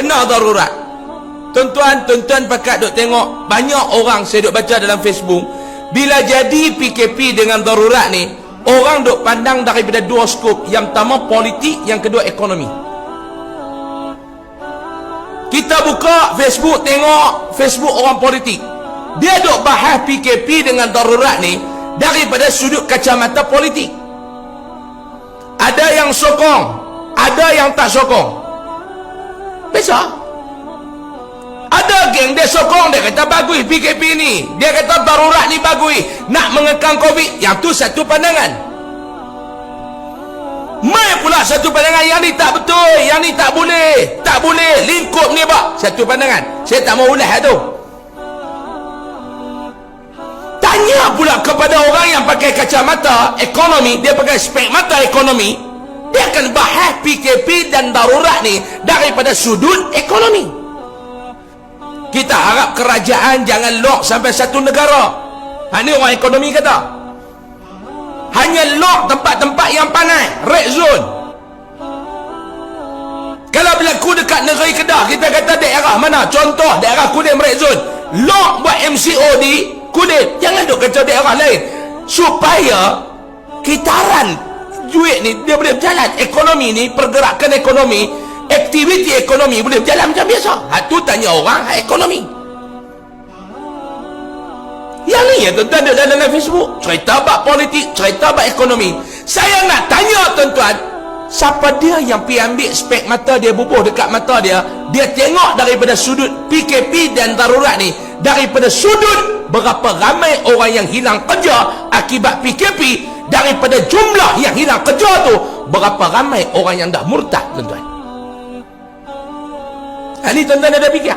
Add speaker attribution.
Speaker 1: Benar darurat. Tuan-tuan pakat duk tengok banyak orang saya duk baca dalam Facebook, bila jadi PKP dengan darurat ni, orang duk pandang daripada dua skop. Yang pertama politik, yang kedua ekonomi. Kita buka Facebook, tengok Facebook orang politik, dia duk bahas PKP dengan darurat ni daripada sudut kacamata politik. Ada yang sokong, ada yang tak sokong. Biasa. Ada geng dia sokong, dia kata bagus PKP ni, dia kata darurat ni bagus, nak mengekang COVID. Yang tu satu pandangan. Mai pula satu pandangan, yang ni tak betul, yang ni tak boleh, tak boleh, lingkup ni bak. Satu pandangan. Saya tak mau ulas tu. Tanya pula kepada orang yang pakai kacamata ekonomi, dia pakai spek mata ekonomi, dia akan bahas PKP dan darurat ni daripada sudut ekonomi. Kita harap kerajaan jangan lock sampai satu negara. Ini orang ekonomi kata. Hanya lock tempat-tempat yang panas, red zone. Kalau berlaku dekat negeri Kedah, kita kata daerah mana? Contoh daerah Kudim red zone. Lock buat MCO di Kudim. Jangan duk kata daerah lain. Supaya kitaran duit ni dia boleh berjalan. Ekonomi ni, pergerakan ekonomi, aktiviti ekonomi boleh berjalan macam biasa. Tu tanya orang ekonomi. Yang ni ya tuan-tuan ada dalam Facebook, cerita bab politik, cerita bab ekonomi. Saya nak tanya tuan-tuan, siapa dia yang pergi ambil spek mata dia, bubuh dekat mata dia, dia tengok daripada sudut PKP dan darurat ni, daripada sudut berapa ramai orang yang hilang kerja akibat PKP, daripada jumlah yang hilang kerja tu, berapa ramai orang yang dah murtad tuan-tuan. Ini tuan-tuan ada fikir?